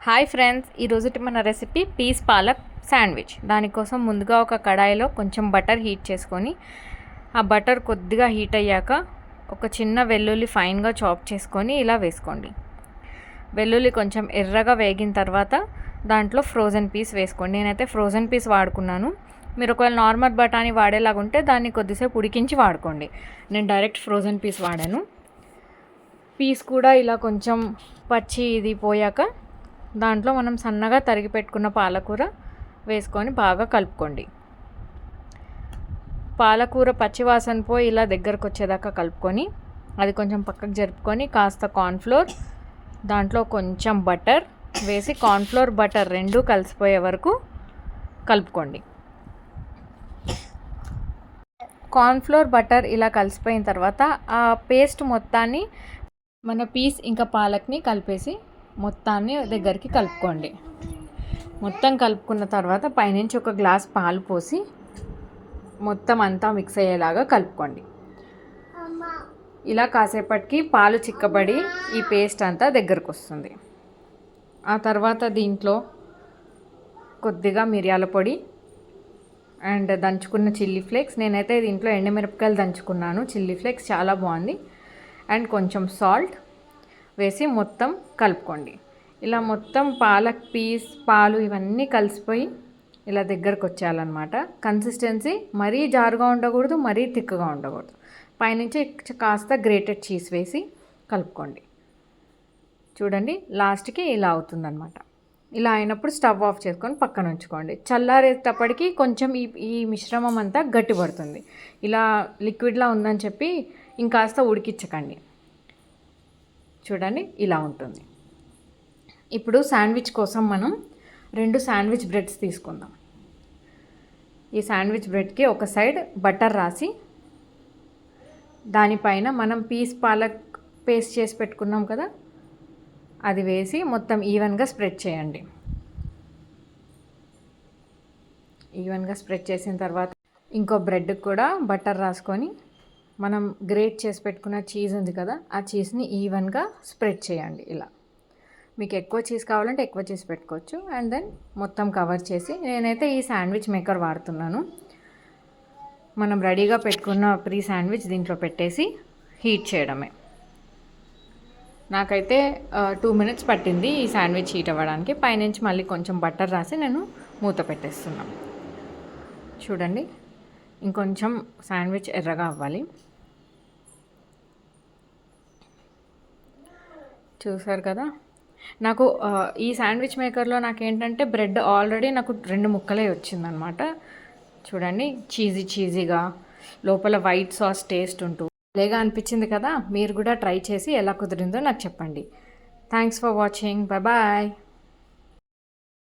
Hi friends, ఈరోజుటి మన recipe piece palak sandwich. దానికోసం ముందుగా ఒక కడాయిలో కొంచెం బటర్ హీట్ చేసుకొని, ఆ బటర్ కొద్దిగా హీట్ అయ్యాక ఒక చిన్న వెల్లుల్లి ఫైన్గా చాప్ చేసుకొని ఇలా వేసుకోండి. వెల్లుల్లి కొంచెం ఎర్రగా వేగిన తర్వాత దాంట్లో ఫ్రోజన్ పీస్ వేసుకోండి. నేనైతే ఫ్రోజన్ పీస్ వాడుకున్నాను. మీరు ఒకవేళ నార్మల్ బఠానీ వాడేలాగా ఉంటే దాన్ని కొద్దిసేపు ఉడికించి వాడుకోండి. నేను డైరెక్ట్ ఫ్రోజన్ పీస్ వాడాను. పీస్ కూడా ఇలా కొంచెం పచ్చి ఇది పోయాక దాంట్లో మనం సన్నగా తరిగి పెట్టుకున్న పాలకూర వేసుకొని బాగా కలుపుకోండి. పాలకూర పచ్చివాసన పోయి ఇలా దగ్గరకు వచ్చేదాకా కలుపుకొని అది కొంచెం పక్కకు జరుపుకొని కాస్త కార్న్ఫ్లోర్, దాంట్లో కొంచెం బటర్ వేసి కార్న్ఫ్లోర్ బటర్ రెండు కలిసిపోయే వరకు కలుపుకోండి. కార్న్ఫ్లోర్ బటర్ ఇలా కలిసిపోయిన తర్వాత ఆ పేస్ట్ మొత్తాన్ని మన పీస్ ఇంకా పాలక్ని కలిపేసి మొత్తాన్ని దగ్గరికి కలుపుకోండి. మొత్తం కలుపుకున్న తర్వాత పైనుంచి ఒక గ్లాస్ పాలు పోసి మొత్తం అంతా మిక్స్ అయ్యేలాగా కలుపుకోండి. ఇలా కాసేపటికి పాలు చిక్కబడి ఈ పేస్ట్ అంతా దగ్గరకు వస్తుంది. ఆ తర్వాత దీంట్లో కొద్దిగా మిరియాల పొడి అండ్ దంచుకున్న చిల్లీ ఫ్లేక్స్, నేనైతే దీంట్లో ఎండుమిరపకాయలు దంచుకున్నాను. చిల్లీ ఫ్లేక్స్ చాలా బాగుంది. అండ్ కొంచెం సాల్ట్ వేసి మొత్తం కలుపుకోండి. ఇలా మొత్తం పాలక్ పీస్ పాలు ఇవన్నీ కలిసిపోయి ఇలా దగ్గరకు వచ్చేయాలన్నమాట. కన్సిస్టెన్సీ మరీ జారుగా ఉండకూడదు, మరీ థిక్గా ఉండకూడదు. పైనుంచి కాస్త గ్రేటెడ్ చీజ్ వేసి కలుపుకోండి. చూడండి, లాస్ట్కి ఇలా అవుతుందన్నమాట. ఇలా అయినప్పుడు స్టవ్ ఆఫ్ చేసుకొని పక్కన ఉంచుకోండి. చల్లారేటప్పటికి కొంచెం ఈ మిశ్రమం అంతా గట్టిపడుతుంది. ఇలా లిక్విడ్లా ఉందని చెప్పి ఇంకాస్త ఉడికించకండి. చూడండి, ఇలా ఉంటుంది. ఇప్పుడు శాండ్విచ్ కోసం మనం 2 శాండ్విచ్ బ్రెడ్స్ తీసుకుందాం. ఈ శాండ్విచ్ బ్రెడ్కి ఒక సైడ్ బటర్ రాసి దానిపైన మనం పీస్ పాలక్ పేస్ట్ చేసి పెట్టుకున్నాం కదా, అది వేసి మొత్తం ఈవెన్గా స్ప్రెడ్ చేయండి. ఈవెన్గా స్ప్రెడ్ చేసిన తర్వాత ఇంకో బ్రెడ్కి కూడా బటర్ రాసుకొని మనం గ్రేట్ చేసి పెట్టుకున్న చీజ్ ఉంది కదా, ఆ చీజ్ని ఈవెన్గా స్ప్రెడ్ చేయండి. ఇలా మీకు ఎక్కువ చీజ్ కావాలంటే ఎక్కువ చీజ్ పెట్టుకోవచ్చు. అండ్ దెన్ మొత్తం కవర్ చేసి, నేనైతే ఈ శాండ్విచ్ మేకర్ వాడుతున్నాను. మనం రెడీగా పెట్టుకున్న ప్రీ శాండ్విచ్ దీంట్లో పెట్టేసి హీట్ చేయడమే. నాకైతే 2 minutes పట్టింది ఈ శాండ్విచ్ హీట్ అవ్వడానికి. పైనుంచి మళ్ళీ కొంచెం బటర్ రాసి నేను మూత పెట్టేస్తున్నాను. చూడండి, ఇంకొంచెం శాండ్విచ్ ఎర్రగా అవ్వాలి. చూసారు కదా, నాకు ఈ శాండ్విచ్ మేకర్లో నాకేంటంటే బ్రెడ్ ఆల్రెడీ నాకు 2 ముక్కలే వచ్చిందనమాట. చూడండి, చీజీగా లోపల వైట్ సాస్ టేస్ట్ ఉంటూ లేగా అనిపించింది కదా. మీరు కూడా ట్రై చేసి ఎలా కుదిరిందో నాకు చెప్పండి. Thanks for watching. బాయ్.